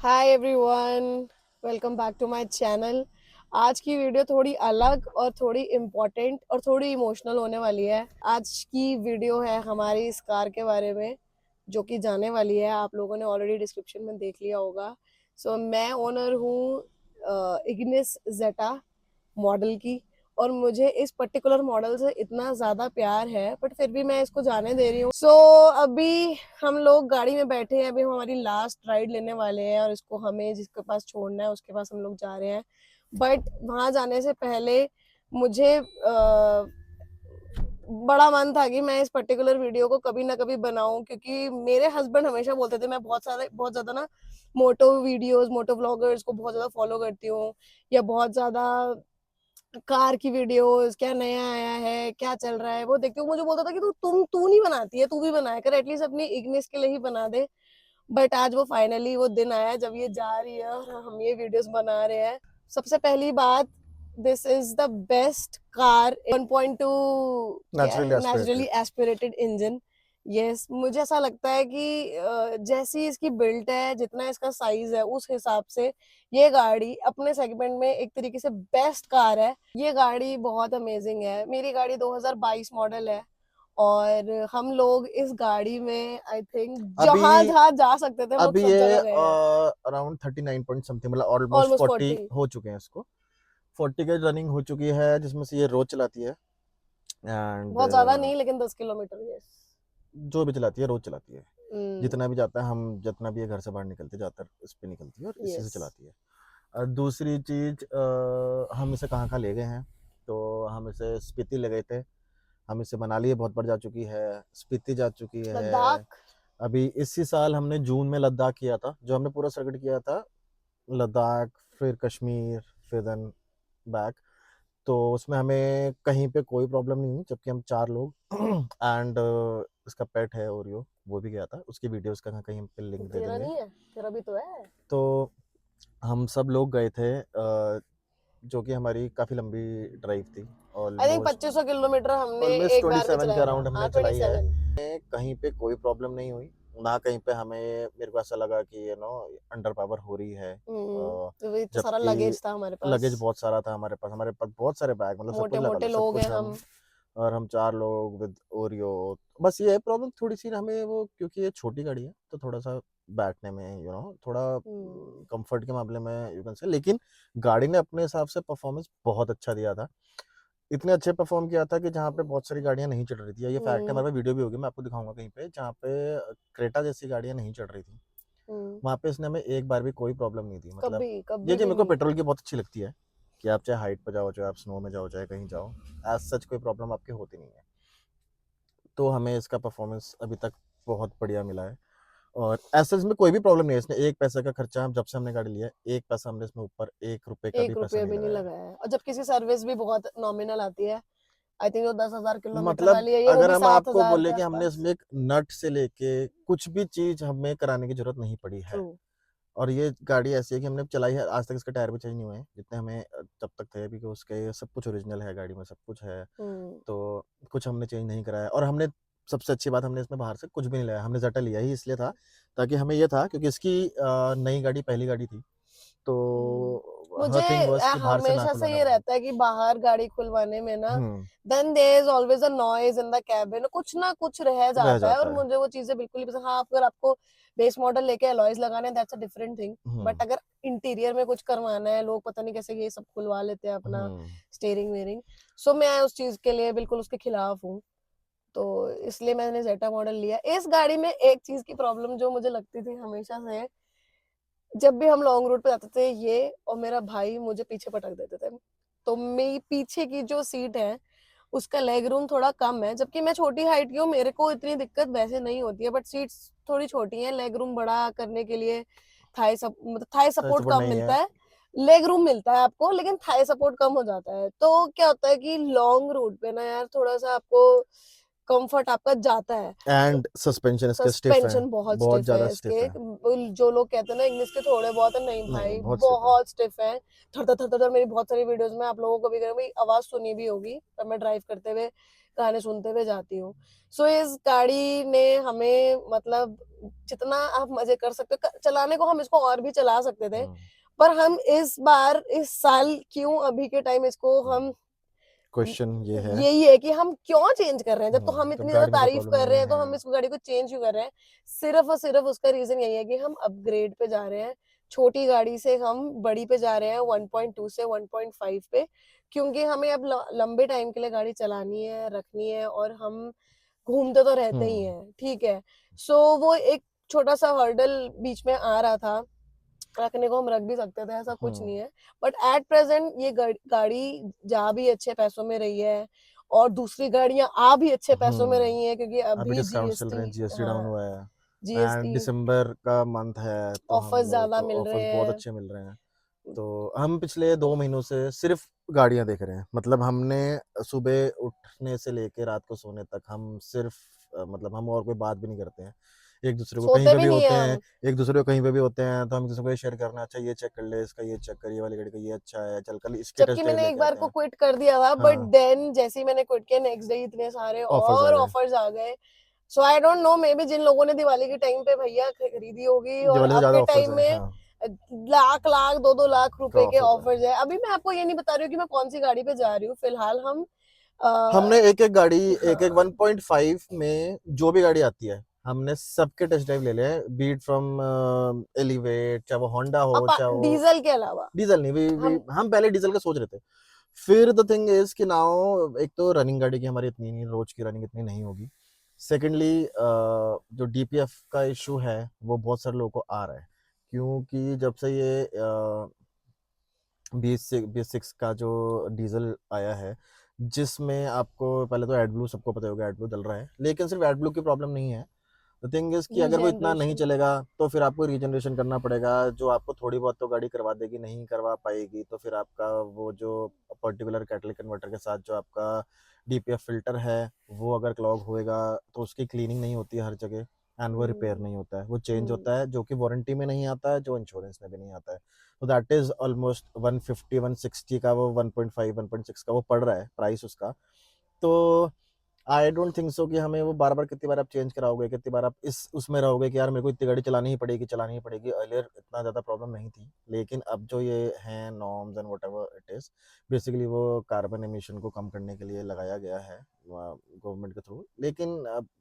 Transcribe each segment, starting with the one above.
Hi everyone, welcome back to my channel. आज की video थोड़ी अलग और थोड़ी इम्पोर्टेंट और थोड़ी इमोशनल होने वाली है। आज की वीडियो है हमारी इस कार के बारे में जो कि जाने वाली है। आप लोगों ने ऑलरेडी डिस्क्रिप्शन में देख लिया होगा। मैं ओनर हूँ इग्निस जेटा मॉडल की, और मुझे इस पर्टिकुलर मॉडल से इतना ज्यादा प्यार है, बट फिर भी मैं इसको जाने दे रही हूँ। अभी हम लोग गाड़ी में बैठे हैं, अभी हम हमारी लास्ट राइड लेने वाले हैं और इसको हमें जिसके पास छोड़ना है उसके पास हम लोग जा रहे हैं। बट वहां जाने से पहले मुझे बड़ा मन था कि मैं इस पर्टिकुलर वीडियो को कभी ना कभी बनाऊं, क्योंकि मेरे हस्बैंड हमेशा बोलते थे, मैं बहुत ज्यादा ना मोटो वीडियोस, मोटो व्लॉगर्स को बहुत ज्यादा फॉलो करती हूँ, या बहुत ज्यादा कार की वीडियोस, क्या नया आया है, क्या चल रहा है वो देखती हूँ। मुझे बोलता था कि तू नहीं बनाती है, तू भी बनाया कर, एटलीस्ट अपनी इग्निस के लिए ही बना दे। बट आज वो फाइनली वो दिन आया जब ये जा रही है और हम ये वीडियोस बना रहे हैं। सबसे पहली बात, this is the best car 1.2, क्या नेचुरली है, naturally aspirated. Aspirated engine. Yes, मुझे ऐसा लगता है कि जैसी इसकी बिल्ट है, जितना इसका साइज है, उस हिसाब से ये गाड़ी अपने सेगमेंट में एक तरीके से बेस्ट कार है। ये गाड़ी बहुत अमेजिंग है। मेरी गाड़ी 2022 मॉडल है और हम लोग इस गाड़ी में आई थिंक अभी जहां जहां जा सकते थे हम लोग अभी सब ये जगह गए हैं। अराउंड 39 पॉइंट समथिंग, मतलब ऑलमोस्ट ऑलमोस्ट 40 40। हो चुके हैं इसको। 40 के रनिंग हो चुकी है, जिसमें से ये रोज चलाती है एंड बहुत ज्यादा नहीं, लेकिन 10 किलोमीटर। यस। जो भी चलाती है रोज चलाती है। हम्म। जितना भी जाता है, हम जितना भी ये घर से बाहर निकलते ज़्यादातर इस पे निकलती है और इसी से यस। चलाती है। दूसरी चीज़, हम इसे कहाँ कहाँ ले गए हैं, तो हम इसे स्पीति ले गए थे। हम इसे मनाली बहुत बार जा चुकी है, स्पीति जा चुकी है। लद्दाख। अभी इसी साल हमने जून में लद्दाख किया था, जो हमने पूरा सर्किट किया था। लद्दाख, फिर कश्मीर, फिर देन बैक। तो उसमें हमें कहीं पे कोई प्रॉब्लम नहीं हुई, जबकि हम 4 लोग एंड इसका पेट है ओरियो, वो भी गया था। उसकी वीडियोस का कहीं पे लिंक दे तेरा देंगे। नहीं है? तेरा भी तो है। तो हम सब लोग गए थे, जो कि हमारी काफ़ी लंबी ड्राइव थी। आई थिंक ऑलमोस्ट 2500 किलोमीटर हमने ऑलमोस्ट एक बार में 27 के चलाया था। अराउंड हाँ, हमने चलाई है। 27। कहीं पे कोई प्रॉब्लम नहीं हुई, ना कहीं पे हमें, मेरे को ऐसा लगा कि अंडर पावर हो रही है। तो इतना सारा जबकि लगेज था हमारे पास। लगेज बहुत सारा था हमारे पास बहुत सारे बैग, मतलब सब मोटे कुछ लगा मोटे लो, सब लोग कुछ हैं हम। हम। और हम 4 लोग विद ओरियो। बस ये है प्रॉब्लम थोड़ी सी हमें, वो क्योंकि ये छोटी गाड़ी है तो थोड़ा सा बैठने में थोड़ा हम्म। कंफर्ट के मामले में यू कैन से। लेकिन गाड़ी ने अपने हिसाब से परफॉर्मेंस बहुत अच्छा दिया था। इतने अच्छे परफॉर्म किया था कि जहाँ पे बहुत सारी गाड़ियाँ नहीं चल रही थी। ये फैक्ट है, हम्म। हमारे पास वीडियो भी होगी, मैं आपको दिखाऊंगा कहीं पे, जहाँ पे क्रेटा जैसी गाड़ियाँ नहीं चल रही थी। हम्म। वहाँ पे इसने हमें एक बार भी कोई प्रॉब्लम नहीं दी। मतलब कभी ये कभी जो भी मेरे को नहीं। पेट्रोल की बहुत अच्छी लगती है, कि आप चाहे हाइट पर जाओ, चाहे आप स्नो में जाओ, चाहे कहीं जाओ, एज सच कोई प्रॉब्लम आपकी होती नहीं है। तो हमें इसका परफॉर्मेंस अभी तक बहुत बढ़िया मिला है। और ऐसे इसमें कोई भी प्रॉब्लम नहीं है। इसने एक पैसे का खर्चा, जब से हमने गाड़ी लिया है, एक पैसा हमने इसमें ऊपर 1 रुपए का भी एक पैसा रुपया नहीं भी नहीं लगाया है। लगाया है, और जबकि इसकी सर्विस भी बहुत नॉमिनल आती है। आई थिंक वो 10,000 किलोमीटर मतलब वाली है, ये वो अगर भी हम सात आपको हजार के बोले कि हमने आसपास। इसमें एक नट से लेके कुछ भी चीज हमें कराने की जरूरत नहीं पड़ी ट्रू। है। और ये गाड़ी ऐसी है कि हमने चलाई है, आज तक इसके टायर भी चेंज नहीं हुए हैं, जितने हमें तब तक थे अभी, कि उसके सब कुछ ओरिजिनल है, गाड़ी में सब कुछ है। हम्म। तो कुछ हमने चेंज नहीं कराया। और हमने, सबसे अच्छी बात, हमने इसमें बाहर से कुछ भी नहीं लाया। हमने जेटा लिया ही इसलिए था, ताकि हमें ये था, क्योंकि इसकी नई गाड़ी, पहली गाड़ी थी। तो मुझे हर थिंग बस कि बाहर से ना हमेशा से खुलवाना ये पड़ा। रहता है कि बाहर गाड़ी खुलवाने में ना, hmm. Then there is always a noise in the cabin, कुछ ना कुछ रह रह जाता है, और जाता है। मुझे वो चीजें बिल्कुल नहीं पसंद। हाँ, अगर आपको बेस मॉडल लेके अलॉयज लगाने, that's a different thing. But hmm. अगर इंटीरियर में कुछ करवाना है, लोग पता नहीं कैसे ये सब खुलवा लेते हैं अपना हम्म। Steering wearing. मैं उस चीज के लिए बिल्कुल उसके खिलाफ हूँ। तो इसलिए मैंने जेटा मॉडल लिया। इस गाड़ी में एक चीज की प्रॉब्लम जो मुझे लगती थी हमेशा से, जब भी हम लॉन्ग रूट पे जाते थे, ये और मेरा भाई मुझे पीछे पटक देते थे। तो मेरी पीछे की जो सीट है उसका लेग रूम थोड़ा कम है, जबकि मैं छोटी हाइट की हूँ, मेरे को इतनी दिक्कत वैसे नहीं होती है, बट सीट्स थोड़ी छोटी हैं। लेग रूम बड़ा करने के लिए मतलब थाई सही सपोर्ट सपोर्ट कम नहीं है। मिलता है। लेग रूम मिलता है आपको, लेकिन थाई सपोर्ट कम हो जाता है। तो क्या होता है कि लॉन्ग रूट पे ना यार, थोड़ा सा आपको कंफर्ट आपका जाता है। एंड सस्पेंशन इसके स्टिफ है, सस्पेंशन बहुत बहुत स्टिफ है ज़्यादा स्टिफ इसके। है। जो लोग कहते हैं ना इंग्लिश के थोड़े बहुत है, नहीं नहीं, भाई, बहुत स्टिफ है। बहुत स्टिफ है। थर थर थर थर। मेरी बहुत सारी वीडियोस में आप लोगों को भी भाई आवाज सुनी भी होगी तब मैं ड्राइव करते हुए, गाने सुनते हुए जाती हूँ। सो इस गाड़ी ने हमें मतलब जितना आप मजे कर सकते हो चलाने को, हम इसको और भी चला सकते थे, पर हम इस बार इस साल क्यों अभी के टाइम इसको हम क्वेश्चन ये है यही है कि हम क्यों चेंज कर रहे हैं, जब तो हम जब इतनी ज्यादा गाड़ी में कोई तारीफ प्रॉब्लम कर नहीं रहे हैं तो है। हम इस गाड़ी को चेंज क्यों कर रहे हैं। सिर्फ और सिर्फ उसका रीजन यही है कि हम अपग्रेड पे जा रहे हैं, छोटी गाड़ी से हम बड़ी पे जा रहे हैं, 1.2 से 1.5 पे, क्योंकि हमें अब लंबे टाइम के लिए गाड़ी चलानी है, रखनी है, और हम घूमते तो रहते ही हैं, ठीक है। सो वो एक छोटा सा हर्डल बीच में आ रहा था, रखने को हम रख भी सकते थे, ऐसा कुछ नहीं है, बट एट प्रेजेंट ये गाड़ी जा भी अच्छे पैसों में रही है, और दूसरी गाड़ियां आ भी अच्छे पैसों में रही हैं, क्योंकि अभी अभी डिस्काउंट चल रहे हैं, जीएसटी, जीएसटी डाउन हाँ हुआ है एंड जीएसटी दिसंबर का मंथ है, तो हम ऑफर्स लोगों ज्यादा को मिल रहे ऑफर्स बहुत हैं। अच्छे मिल रहे हैं। तो हम पिछले 2 महीनों से सिर्फ गाड़ियां देख रहे हैं, मतलब हमने सुबह उठने से लेके रात को सोने तक हम सिर्फ मतलब हम और कोई बात भी नहीं करते हैं, एक दूसरे को कहीं सोते पे भी भी नहीं है होते हैं, हम, एक दूसरे को कहीं पे भी होते हैं तो हम एक दूसरे को ये शेयर करना, अच्छा ये चेक कर ले, इसका ये चेक कर, ये वाली गाड़ी का ये अच्छा है, चल कल इसके जबकि टेस्ट ड्राइव मैंने एक लेके बार आते को हैं। क्विट कर दिया था, बट हाँ, देन जैसे ही मैंने क्विट किया नेक्स्ट डे इतने सारे ऑफर्स आ और गए, ऑफर्स आ गए। So I don't know, maybe जिन लोगों ने दिवाली के टाइम पे भैया खरीदी होगी, और दिवाली से अब ज्यादा के ऑफर्स टाइम है। में हाँ, लाख लाख 2-2 लाख का रुपए के ऑफर्स है। ऑफर्स है। अभी मैं आपको ये नहीं बता रही हूँ कि मैं कौन सी गाड़ी पे जा रही हूँ, फिलहाल हम हमने एक एक गाड़ी, एक एक हाँ 1.5 में जो भी गाड़ी आती है हमने सबके टेस्ट ड्राइव ले लिए, बीट फ्रॉम एलिवेट, चाहे वो होंडा हो चाहे वो डीजल के अलावा डीजल नहीं, हम हम पहले डीजल का सोच रहे थे। फिर द थिंग इज कि नाउ एक तो रनिंग गाड़ी की हमारी इतनी नहीं, रोज की रनिंग इतनी नहीं होगी। सेकेंडली जो डीपीएफ का इशू है वो बहुत सारे लोगों को आ रहा है, क्योंकि जब से ये BS6 का जो डीजल आया है, जिसमें आपको पहले तो एडब्लू, सबको पता होगा एडब्लू चल रहा है, लेकिन सिर्फ एडब्लू की प्रॉब्लम नहीं है। द थिंग इज कि अगर वो इतना नहीं रीजनरेशन, चलेगा तो फिर आपको रीजनरेशन करना पड़ेगा, जो आपको थोड़ी बहुत तो गाड़ी करवा देगी, नहीं करवा पाएगी तो फिर आपका वो जो पर्टिकुलर कैटलिक कन्वर्टर के साथ जो आपका डीपीएफ फिल्टर है वो अगर क्लॉग होएगा तो उसकी क्लीनिंग नहीं होती है हर जगह, एंड वो रिपेयर नहीं होता है, वो चेंज होता है, जो कि वारंटी में नहीं आता है, जो इंश्योरेंस में भी नहीं आता है। तो दैट इज ऑलमोस्ट 150-160 का, वो 1.5-1.6 का वो पड़ रहा है प्राइस उसका। तो आई डोंट थिंक सो कि हमें वो बार बार, कितनी बार आप चेंज कराओगे, कितनी बार आप इस उसमें रहोगे कि यार मेरे को इतनी गाड़ी चलानी ही पड़ेगी। अर्लियर इतना ज़्यादा प्रॉब्लम नहीं थी, लेकिन अब जो ये हैं norms and what ever it is, basically वो कार्बन एमिशन को कम करने के लिए लगाया गया है गवर्नमेंट के थ्रू। लेकिन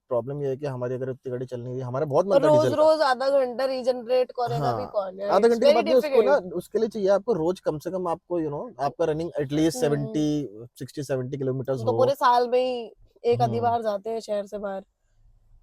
प्रॉब्लम ये है कि हमारी अगर इतनी गाड़ी चल नहीं रही, हमारा बहुत मन और था रोज डीजल का। रोज आधा घंटा रीजनरेट करेगा भी हाँ, कौन है, आधा इट्स घंटे की वेरी बात नहीं, उसको ना डिफिकल्ट। उसके लिए चाहिए आपको रोज कम से कम, आपको आपका रनिंग एटलीस्ट 70-60-70 किलोमीटर्स तो हो। पूरे साल में ही एक आधी हम्म बार जाते हैं शहर से बाहर,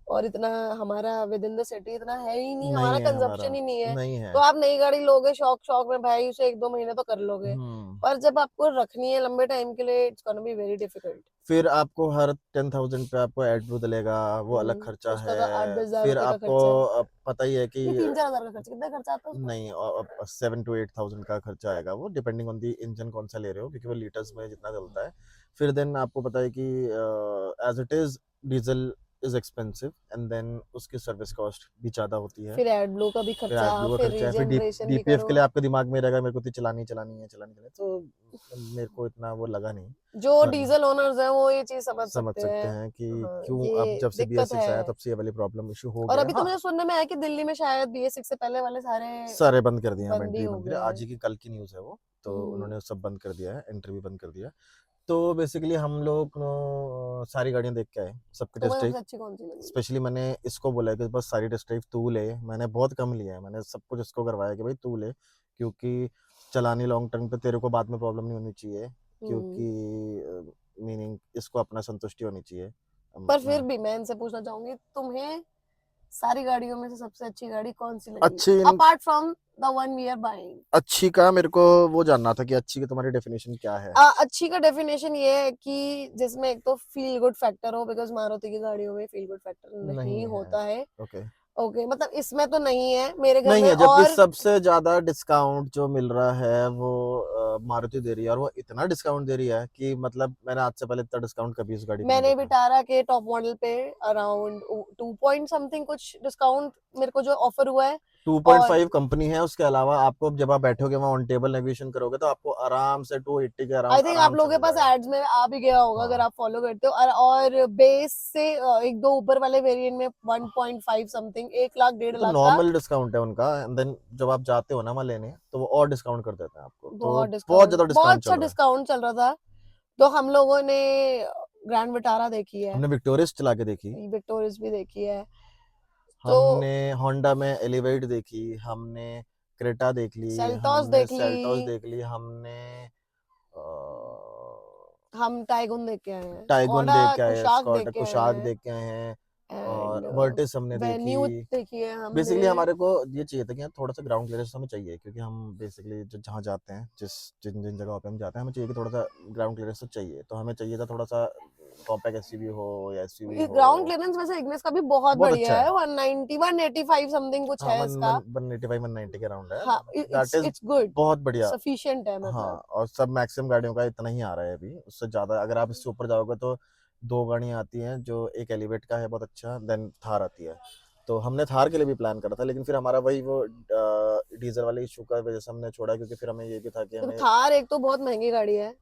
और इतना हमारा विद इन द सिटी इतना है ही नहीं, नहीं हमारा है हमारा, कंजप्शन ही नहीं है। नहीं है। तो आप नई गाड़ी लोगे शौक शौक में भाई, उसे 1-2 महीने तो कर लोगे, हम्म पर जब आपको रखनी है लंबे टाइम के लिए, it's gonna be very difficult. फिर आपको हर 10,000 पे आपको एडब्लू डलेगा, वो अलग खर्चा उसका है। तो 8-10 हजार फिर रुपए का आपको खर्चा है, पता ही है कि ये 3-4 हजार का खर्चा, कितना खर्चा आता है उसका। नहीं, 7 to 8 thousand का खर्चा आएगा वो, डिपेंडिंग ऑन दी इंजन कौन सा ले रहे हो, क्योंकि वो लीटर्स में जितना चलता है। फिर देन आपको पता है कि as it is diesel is expensive, and then उसकी सर्विस कॉस्ट भी ज़्यादा होती है। फिर एड ब्लू का भी फिर खर्चा, एडब्लू का फिर खर्चा है, फिर रीजनरेशन भी डीपीएफ करो। के लिए आपके दिमाग में रहेगा मेरे को तो चलानी है, तो मेरे को इतना वो लगा नहीं। जो वरना डीजल ओनर्स हैं वो ये चीज समझ समझ सकते सकते हैं। हैं कि हाँ, क्यों अब ये जब से दिक्कत BS6 है। आया तब से ये वाली प्रॉब्लम इशू हो और गया है। अभी तो हाँ, मुझे सुनने में आया कि दिल्ली में शायद BS6 से पहले वाले सारे सारे बंद कर दिए हैं, अब बंद ही एंट्री हो बंद कर गए दिया, आज हैं। ही की कल की न्यूज़ है वो, तो हम्म, उन्होंने सब बंद कर दिया है, एंट्री भी बंद कर दिया। तो बेसिकली हम लोग सारी गाड़ियां देख के आए, सबके टेस्ट तुम्हें ड्राइव। सबसे अच्छी कौन सी लगी। स्पेशली मैंने इसको बोला है कि बस सारी टेस्ट ड्राइव तू ले, मैंने बहुत कम लिया है, मैंने सब कुछ इसको करवाया कि भाई तू ले, क्योंकि चलानी लॉन्ग टर्म पे तेरे को बाद में प्रॉब्लम नहीं होनी चाहिए, हम्म, क्योंकि मीनिंग इसको अपना संतुष्टि होनी चाहिए। पर फिर मैं भी मैं इनसे पूछना चाहूंगी, तुम्हें सारी गाड़ियों में से सबसे अच्छी गाड़ी कौन सी लगी, अच्छी apart from the one we are buying. अच्छी का मेरे को वो जानना था कि अच्छी की तुम्हारी डेफिनेशन क्या है। अच्छी का डेफिनेशन ये है कि जिसमें एक तो फील गुड फैक्टर हो, बिकॉज मारुति की गाड़ियों में फील गुड फैक्टर नहीं नहीं है, होता है। ओके, ओके, मतलब इसमें तो नहीं है मेरे घर नहीं में। है, जबकि और सबसे ज्यादा डिस्काउंट जो मिल रहा है वो मारुति दे रही है, और वो इतना डिस्काउंट दे रही है कि मतलब मैंने आज से पहले इतना डिस्काउंट कभी उस गाड़ी पे नहीं मैंने देखा। विटारा के टॉप मॉडल पे अराउंड 2 पॉइंट समथिंग कुछ डिस्काउंट मेरे को जो ऑफर हुआ है। और 2.5 कंपनी है, उसके अलावा आपको जब आप बैठोगे वहाँ ऑन टेबल नेविगेशन करोगे तो आपको आराम से 280 के आई अराउंड थिंक आप आराम से लोगों के मिल पास जाएगा। एड्स में आ भी गया होगा अगर हाँ, आप फॉलो करते हो। और बेस से एक दो ऊपर वाले वेरिएंट में 1.5 समथिंग 1 लाख ये 1.5 तो लाख का नॉर्मल डिस्काउंट है उनका, एंड देन जब आप जाते हो ना वहाँ लेने तो वो और डिस्काउंट कर देते हैं आपको, तो बहुत बहुत डिस्काउंट, ज्यादा बहुत डिस्काउंट अच्छा चल रहा है। डिस्काउंट चल रहा था। तो हम लोगों ने ग्रैंड विटारा देखी है, हमने विक्टोरियस चला के देखी, विक्टोरियस भी देखी है। तो हमने होंडा में एलिवेट देखी, हमने क्रेटा देख ली, सेल्टॉस हमने देख ली, सेल्टोस देख ली, हमने हम टाइगुन देख के आए हैं, टाइगुन स्कोडा देख के आए, कुशाक देख स्कॉट के आए कुशाक हैं, देख के आए हैं, एंड और वर्टिस हमने वेन्यू देखी। देखी है हमने। बेसिकली हमारे को ये चाहिए था कि यार थोड़ा सा ग्राउंड क्लियरेंस हमें चाहिए, क्योंकि हम बेसिकली जहाँ जाते हैं, जिन जिन जगहों पे हम जाते हैं, हमें चाहिए कि थोड़ा सा ग्राउंड क्लियरेंस तो चाहिए, तो हमें चाहिए था थोड़ा सा कॉम्पैक्ट एसयूवी हो या एसयूवी हो। ग्राउंड क्लियरेंस वैसे इग्निस का भी बहुत बहुत बढ़िया अच्छा है, है। 190 185 समथिंग कुछ हाँ, है वन इसका। वन 185 190 के अराउंड है। हाँ, दैट इज इट्स गुड, बहुत बढ़िया। सफिशिएंट है हाँ, मतलब। और सब मैक्सिमम गाड़ियों का इतना ही आ रहा है अभी, उससे ज्यादा अगर आप इससे ऊपर जाओगे तो दो गाड़ियाँ आती हैं, जो एक एलिवेट का है बहुत अच्छा, देन थार आती है। तो हमने थार के लिए भी प्लान करा था, लेकिन फिर हमारा वही वो डीजल वाले इशू का वजह से हमने छोड़ा, क्योंकि फिर हमें ये भी था कि देखो हमें थार एक तो बहुत महंगी गाड़ी है,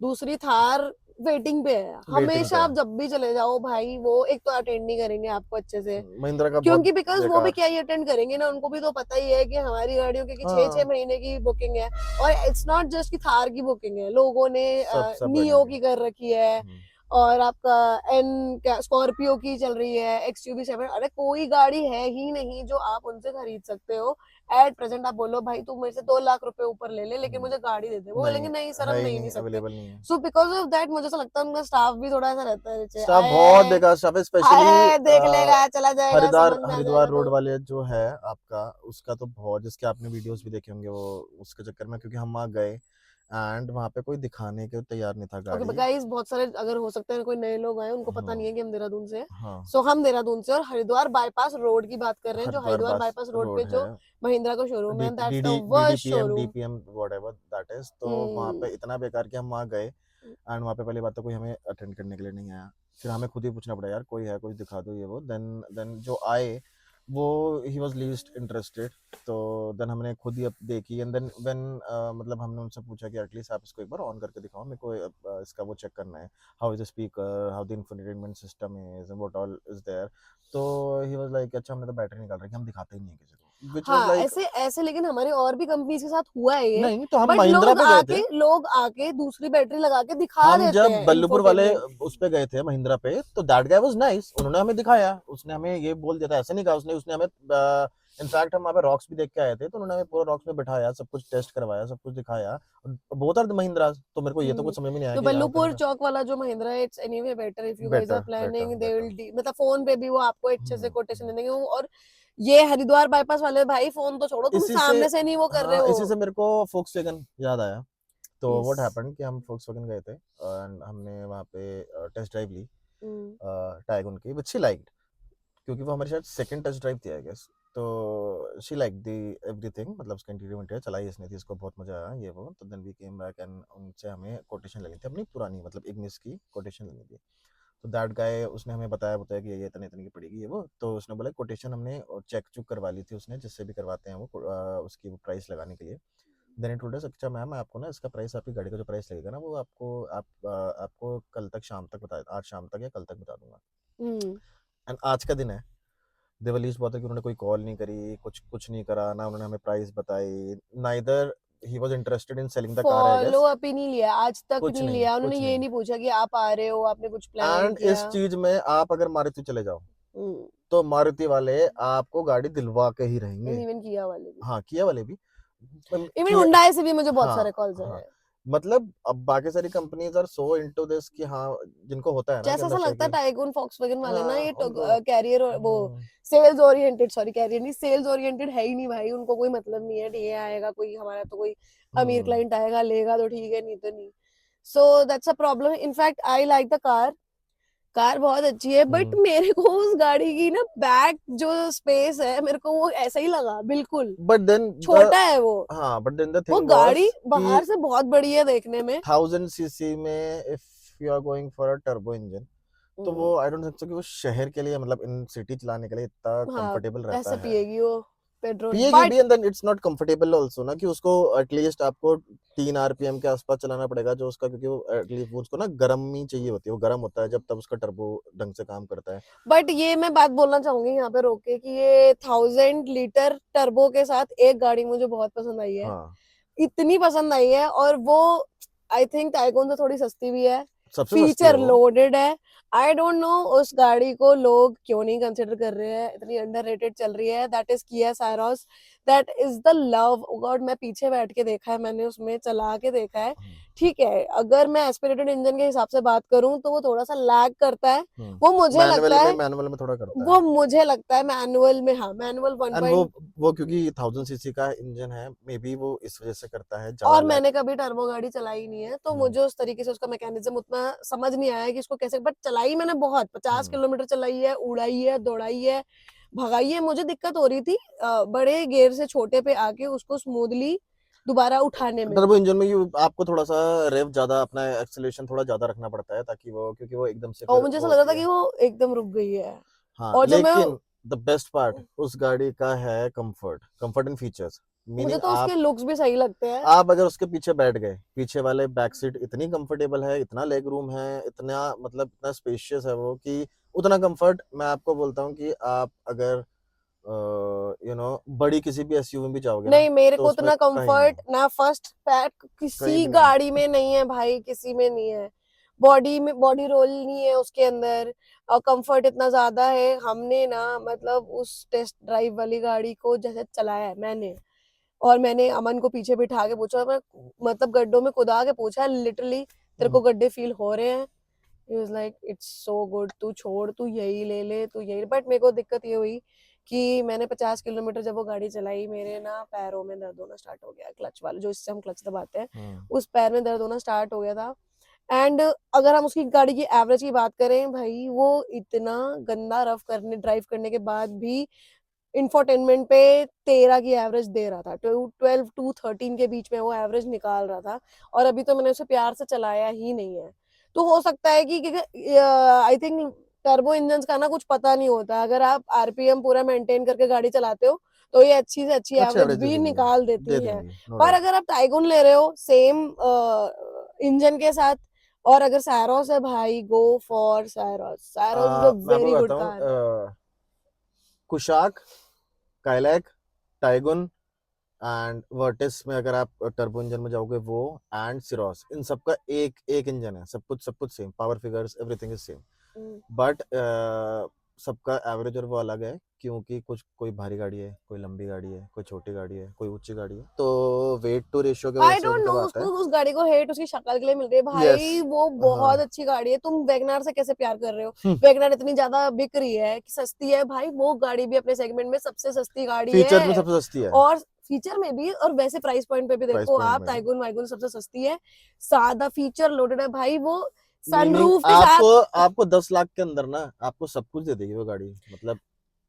दूसरी थार वेटिंग पे है, वेटिंग हमेशा पे आप जब भी चले जाओ भाई वो एक तो अटेंड नहीं करेंगे आपको अच्छे से, महिंद्रा का बहुत क्योंकि बिकॉज वो भी बेकार। क्या ही अटेंड करेंगे ना, उनको भी तो पता ही है कि हमारी गाड़ियों की 6-6 हाँ, महीने की बुकिंग है। और इट्स नॉट जस्ट कि थार की बुकिंग है, लोगों ने सब सब गाड़ियों नियो की। की कर रखी है, और आपका एन क्या स्कॉर्पियो की चल रही है, XUV7। अरे कोई गाड़ी है ही नहीं जो आप उनसे खरीद सकते हो एट प्रेजेंट। आप बोलो भाई तू मेरे से 2 लाख रुपए ऊपर ले ले लेकिन मुझे गाड़ी दे दे, वो बोलेंगे नहीं, नहीं सर हम है ही नहीं नहीं, नहीं सकते। अवेलेबल नहीं है। सो बिकॉज ऑफ दैट मुझे ऐसा लगता है उनका स्टाफ भी थोड़ा ऐसा रहता है नीचे, स्टाफ आए बहुत है बेकार स्टाफ है, आए स्पेशली है देख लेगा चला जाएगा हरिद्वार समझ में आ हरिद्वार जाएगा। रोड तो वाले जो है आपका, उसका तो बहुत, जिसके आपने वीडियोस भी देखे होंगे वो, उसके चक्कर में, क्योंकि हम वहाँ गए एंड वहाँ पे कोई दिखाने के तैयार नहीं था ओके गाड़ी। गाइस, बहुत सारे अगर हो सकते हैं कोई नए लोग आए उनको पता नहीं है हाँ, कि हम देहरादून से हैं। हाँ, सो हम देहरादून से और हरिद्वार बाईपास रोड की बात कर रहे हैं, जो हरिद्वार हरिद्वार बस बाईपास रोड पे रोड है, जो महिंद्रा का शोरूम डी है, that's D the D worst DDPM showroom. DPM whatever that is, तो वहाँ पे हम्म। इतना बेकार कि हम वहाँ गए एंड वहाँ पे पहली बात तो कोई हमें अटेंड करने के लिए नहीं आया, फिर हमें खुद ही पूछना पड़ा यार कोई है, कुछ दिखा दो ये वो, देन जो आए वो ही वाज लीस्ट इंटरेस्टेड, तो देन हमने खुद ही देखी, एंड देन व्हेन मतलब हमने उनसे पूछा कि एटलीस्ट आप इसको एक बार ऑन करके दिखाओ, मेरे को इसका वो चेक करना है, how is the speaker, how the infotainment system is, what all is there. तो ही वाज लाइक अच्छा हमने तो बैटरी निकाल रखी, हम दिखाते ही नहीं है किसी को, व्हिच वाज हाँ लाइक ऐसे ऐसे, लेकिन हमारे और भी कंपनीज के साथ हुआ है ये। नहीं, तो हम बट महिंद्रा पे गए थे। लोग आके दूसरी बैटरी लगा के दिखा हम देते जब हैं बल्लभपुर वाले इंफोटेनमेंट। उस पे गए थे महिंद्रा पे, तो दैट गाय वाज नाइस, उन्होंने हमें दिखाया, उसने हमें ये बोल दिया था, ऐसे नहीं कहा उसने उसने हमें इनफैक्ट हम वहाँ पे रॉक्स भी देख के आए थे, तो उन्होंने हमें पूरा रॉक्स में बिठाया, सब कुछ टेस्ट करवाया, सब कुछ दिखाया, बोथ आर महिंद्रा, तो मेरे को ये तो कुछ समझ में नहीं आया तो कि यहाँ बल्लूपुर पे चौक वाला जो महिंद्रा है it's anyway better if you guys are better better planning, they better. Will मतलब फोन पे भी वो आपको अच्छे से कोटेशन दे देंगे और ये हरिद्वार बाईपास वाले भाई फोन तो छोड़ो, तुम इसी से, सामने से नहीं वो कर रहे हाँ, हो। इसी से मेरे को फोक्सवैगन याद आया। तो यस। व्हाट हैपेंड कि हम फोक्सवैगन गए थे एंड हमने वहाँ पे टेस्ट ड्राइव ली टाइगुन की, बट शी लाइक्ड, क्योंकि वो हमारी शायद सेकंड टेस्ट ड्राइव थी आई गेस, तो शी लाइक द एवरीथिंग, मतलब उसका इंटीरियर इंटीरियर चलाई इसने थी, इसको बहुत मजा आया ये वो, तो then we came back and उनसे हमें कोटेशन लेनी थी अपनी पुरानी, मतलब इग्निस की कोटेशन लेनी थी। तो दैट गाय उसने हमें बताया कि ये इतने इतने की पड़ेगी ये वो, तो उसने बोला कोटेशन हमने चेक चुक करवा ली थी उसने, जिससे भी करवाते हैं वो उसकी वो प्राइस लगाने के लिए। देन इट टोल्ड अस अच्छा मैम आपको ना इसका प्राइस, आपकी गाड़ी का जो प्राइस लगेगा ना वो आपको कल तक शाम तक बता, आज शाम तक या कल तक बता दूंगा। एंड आज का दिन है, देवलीज बहुत है कि उन्होंने कोई कॉल नहीं करी, कुछ कुछ नहीं करा ना, उन्होंने हमें प्राइस बताई, neither he was interested in selling the car I follow guess, up ही नहीं लिया आज तक, कुछ नहीं नहीं लिया उन्होंने, कुछ ये नहीं। नहीं पूछा कि आप आ रहे हो, आपने कुछ प्लान एंड किया। इस चीज में आप अगर मारुति चले जाओ हम्म। तो मारुति वाले आपको गाड़ी दिलवा के ही रहेंगे। इवन किया वाले भी, हाँ, किया वाले भी, इवन किया, हुंडई से भी मुझे बहुत हाँ सारे कॉल्स हाँ, आए। मतलब अब बाकी सारी companies are so into this कि हाँ, जिनको होता है ना कि जैसा ऐसा नशे लगता है की, टाइगून फॉक्सवैगन वाले ना हाँ ये उनको, कैरियर वो हम्म, सेल्स ओरिएंटेड, सॉरी कैरियर नहीं, सेल्स ओरिएंटेड है ही नहीं भाई, उनको कोई मतलब नहीं है, ठीक है आएगा कोई हमारा तो कोई अमीर हम्म, क्लाइंट आएगा लेगा तो ठीक है नहीं तो नहीं। So that's a problem. In fact I like the car, car बहुत अच्छी है, बट मेरे को उस गाड़ी की ना बैक जो स्पेस है, मेरे को वो ऐसा ही लगा बिल्कुल, बट देन छोटा है वो। हाँ, बट देन द वो थिंग गाड़ी वाज कि बाहर से बहुत बड़ी है देखने में। 1000 सीसी में if you are going for a turbo engine, तो वो आई डोंट थिंक सो कि वो शहर के लिए, मतलब इन सिटी चलाने के लिए इतना हाँ, कंफर्टेबल रहता कैसे है। पिएगी वो पेट्रोल, पिएगी भी, but and then it's not comfortable also ना, कि उसको एटलीस्ट आपको 3 आरपीएम के आसपास चलाना पड़ेगा जो उसका, क्योंकि वो एटलीस्ट वो उसको ना गर्म ही चाहिए होती है, वो गर्म होता है जब तब उसका टर्बो ढंग से काम करता है। बट ये मैं बात बोलना चाहूंगी यहाँ पे रोक के कि ये 1000 लीटर टर्बो के साथ एक गाड़ी मुझे बहुत पसंद आई है, हाँ, इतनी पसंद आई है। और वो आई थिंक टाइगोन से थोड़ी सस्ती भी है, सबसे सस्ती है फीचर वो। लोडेड है। आई डोंट नो उस गाड़ी को लोग क्यों नहीं कंसिडर कर रहे हैं, इतनी अंडररेटेड चल रही है। That is Kia Syros, that is the love god. मैं पीछे बैठ के देखा है, मैंने उसमें चला के देखा है। ठीक है, अगर मैं एस्पिरेटेड इंजन के हिसाब से बात करूं तो वो थोड़ा सा लैग करता है, वो मुझे लगता है। मैनुअल में थोड़ा करता वो है। मुझे लगता है मैनुअल में, हाँ मैनुअल एंड वो क्योंकि 1000 सीसी का इंजन है, मे बी वो इस वजह से करता है ज्यादा और लैग। मैंने कभी टर्बो गाड़ी चलाई नहीं है, तो मुझे उस तरीके से उसका मैकेनिज्म उतना समझ नहीं आया कि उसको कैसे, बट चलाई मैंने बहुत 50 किलोमीटर चलाई है, उड़ाई है, दौड़ाई है, भगाई है। मुझे दिक्कत हो रही थी बड़े गियर से छोटे पे आके उसको स्मूथली दोबारा उठाने में। टर्बो इंजन में आपको थोड़ा सा रेव ज्यादा, अपना एक्सेलरेशन थोड़ा ज्यादा रखना पड़ता है, ताकि वो, क्योंकि वो एकदम से और फिर मुझे ऐसा वो लग रहा होती था है। कि वो एकदम रुक गई है। हाँ, और जब मैं, लेकिन द बेस्ट पार्ट उस गाड़ी का है कंफर्ट एंड फीचर्स। मुझे मीनिंग तो उसके लुक्स भी सही लगते हैं। आप अगर उसके पीछे बैठ गए, पीछे वाले बैक सीट इतनी कंफर्टेबल है, इतना लेग रूम है, इतना मतलब इतना स्पेशियस है वो, कि उतना कंफर्ट मैं आपको बोलता हूँ कि आप अगर बड़ी किसी भी एसयूवी में भी जाओगे ना, नहीं, मेरे तो को उसमें उतना कहीं नहीं, कंफर्ट ना फर्स्ट पैक कहीं किसी भी नहीं। गाड़ी में नहीं है भाई, किसी में नहीं है। बॉडी में बॉडी रोल नहीं है उसके अंदर, और कंफर्ट इतना ज्यादा है। हमने ना मतलब उस टेस्ट ड्राइव वाली गाड़ी को जैसे चलाया है मैंने, और मैंने अमन को पीछे बिठा के पूछा, मैं मतलब गड्ढों में कुदा के पूछा लिटरली, तेरे को गड्ढे फील हो रहे हैं? He was like it's so good, तू छोड़, तू यही ले ले, तू यही। बट मेरे को दिक्कत ये हुई कि मैंने 50 किलोमीटर जब वो गाड़ी चलाई, मेरे ना पैरों में दर्द होना स्टार्ट हो गया, क्लच वाला जो, इससे हम क्लच दबाते हैं, उस पैर में दर्द होना स्टार्ट हो गया था। एंड अगर हम उसकी गाड़ी की एवरेज की बात करें भाई, वो इतना गंदा रफ करने ड्राइव करने के बाद भी इंफोटेनमेंट पे 13 की एवरेज दे रहा था, 12 टू 13 के बीच में वो एवरेज निकाल रहा था। और अभी तो मैंने उसे प्यार से चलाया ही नहीं है। तो हो सकता है कि आई थिंक टर्बो इंजन का ना कुछ पता नहीं होता, अगर आप आरपीएम पूरा मेंटेन करके गाड़ी चलाते हो तो ये अच्छी से अच्छी अच्छे एवरेज एवरेज भी निकाल दे देती हैं। देंगी, नो पर डाउट। अगर आप टाइगुन ले रहे हो सेम इंजन के साथ, और अगर सैरोस है भाई, गो फॉर सैरोस, सैरोस इज अ मैं आपको वेरी गुड कहता कार। हूँ, Kushaq, Kylaq, Taigun and Virtus में अगर आप टर्बो इंजन में जाओगे, वो एंड सिरोस, इन सबका एक एक इंजन है, सब कुछ same, power figures everything is same, but सबका एवरेज और वो अलग है, क्योंकि कोई भारी गाड़ी है, कोई लंबी गाड़ी है, कोई छोटी गाड़ी है, कोई ऊंची गाड़ी है, तो वेट टू रेशियो की वजह आई से डोंट नो, उनका बात उसको है। उस गाड़ी को हेट उसकी शक्ल के लिए मिल रही है यस। भाई, वो हाँ। बहुत अच्छी गाड़ी है। तुम वैगनार से कैसे प्यार कर रहे हो? वैगनार इतनी ज्यादा बिक रही है कि सस्ती है भाई, वो गाड़ी भी अपने सेगमेंट में सबसे सस्ती गाड़ी फीचर्स में है। सबसे सस्ती है, और फीचर में भी, और वैसे प्राइस पॉइंट पे भी प्राइस देखो पॉइंट आप, में भी। टाइगुन वाइगुन सबसे सस्ती है, सादा फीचर लोडेड है भाई वो, मीनिंग सनरूफ के आपको साथ। आपको 10 लाख के अंदर ना आपको सब कुछ दे देगी वो गाड़ी, मतलब।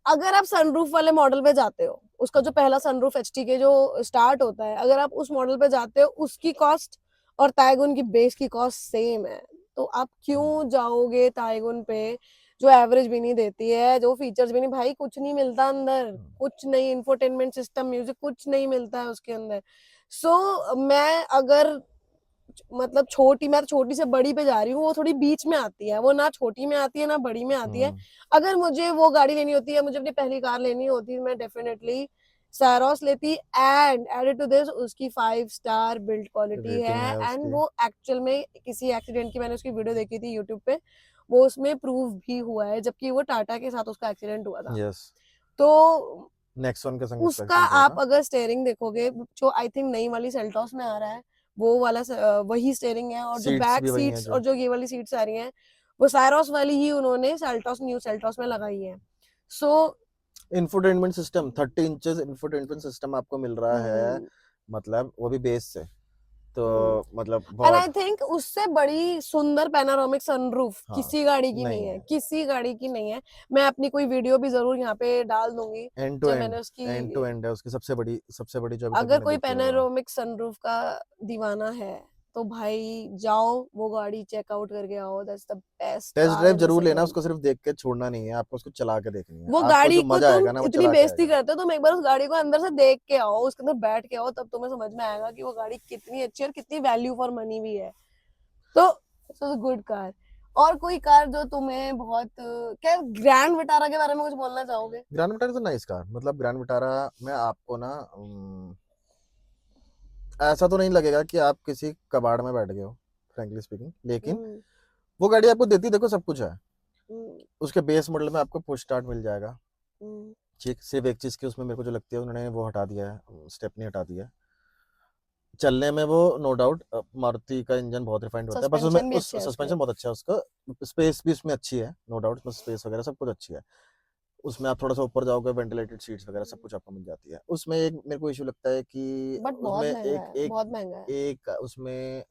अगर आप सनरूफ वाले मॉडल पे जाते हो, उसका जो पहला सनरूफ एचटी के जो स्टार्ट होता है, अगर आप उस मॉडल पे जाते हो, उसकी कॉस्ट और टाइगुन की बेस की कॉस्ट सेम है, तो आप क्यों जाओगे टाइगुन पे जो एवरेज भी नहीं देती है, जो फीचर्स भी नहीं, भाई कुछ नहीं मिलता अंदर, कुछ नहीं, इंफोटेनमेंट सिस्टम, म्यूजिक, कुछ नहीं मिलता है उसके अंदर। मैं अगर मतलब मैं तो छोटी से बड़ी पे जा रही हूँ, वो थोड़ी बीच में आती है, वो ना छोटी में आती है ना बड़ी में आती है। अगर मुझे वो गाड़ी लेनी होती है, मुझे अपनी पहली कार लेनी होती, मैं डेफिनेटली सैरोस लेती। एंड एडेड टू दिस, उसकी 5 स्टार बिल्ड क्वालिटी रेटिंग है, है एंड उसकी। वो एक्चुअल में किसी एक्सीडेंट की, मैंने उसकी वीडियो देखी थी यूट्यूब पे, वो उसमें प्रूव भी हुआ है, जबकि वो टाटा के साथ उसका एक्सीडेंट हुआ था। यस। तो नेक्सॉन के संग उसका उसका एक्सीडेंट हुआ आप था। अगर स्टेयरिंग देखोगे, जो आई थिंक नई वाली सेल्टॉस में आ रहा है, वो वाला वही स्टेयरिंग है, और जो सीट्स बैक भी वही हैं सीट्स जो। और जो ये वाली सीट्स आ रही हैं, वो सायरोस वाली ही उन्होंने सेल्टॉस, न्यू सेल्टॉस में लगाई है। So infotainment system 30 inches infotainment system आपको मिल रहा है, मतलब वो भी बेस से। तो मतलब एंड आई बहुत थिंक उससे बड़ी सुंदर पैनोरामिक सनरूफ हाँ किसी गाड़ी की नहीं नहीं है, है। किसी गाड़ी की नहीं है। मैं अपनी कोई वीडियो भी जरूर यहाँ पे डाल दूंगी एंड टू जब एंड, मैंने उसकी, एंड टू एंड है उसकी सबसे बड़ी जो अभी तक अगर मैंने कोई देखी है वो है। पैनोरामिक सनरूफ का दीवाना है तो भाई जाओ वो गाड़ी चेकआउट करके आओ, that's the best test car drive in the जरूर लेना, सेगमेंट। उसको सिर्फ देख के छोड़ना नहीं है, आपको उसको चला के देखनी है, वो आपको गाड़ी जो को मजा तुम आएगा ना वो इतनी चला के बेइज्जती आएगा। करते हो, तुम एक बार उस गाड़ी को अंदर से देख के आओ, उसके अंदर बैठ के आओ, तब तुम्हें समझ में आएगा कि वो गाड़ी कितनी अच्छी और कितनी वैल्यू फॉर मनी भी है। तो इट्स गुड कार। और कोई कार जो तुम्हें बहुत क्या, ग्रैंड विटारा के बारे में कुछ बोलना चाहोगे? ग्रैंड विटारा तो नाइस कार, मतलब ग्रैंड विटारा में आपको ना ऐसा तो नहीं लगेगा कि आप किसी कबाड़ में बैठ गए हो, फ्रैंकली स्पीकिंग, लेकिन हम्म, वो गाड़ी आपको देती देखो सब कुछ है। हम्म, उसके बेस मॉडल में आपको पुश स्टार्ट मिल जाएगा। हम्म। ठीक, सिर्फ एक चीज की उसमें मेरे को जो लगती है उन्होंने वो हटा दिया है, स्टेपनी हटा दिया है। चलने में वो नो डाउट मारुति का इंजन बहुत रिफाइंड होता है, बस उसमें सस्पेंशन भी उस अच्छे है उसके। सस्पेंशन बहुत अच्छा है उसका, स्पेस भी उसमें अच्छी है, नो डाउट उसमें स्पेस वगैरह सब कुछ अच्छी है। उसमें आप थोड़ा सा ऊपर जाओगे वेंटिलेटेड सीट्स वगैरह सब कुछ आपको मिल जाती है। उसमें एक मेरे को इशू लगता है कि बट बहुत उसमें महंगा एक है, एक बहुत महंगा है। एक उसमें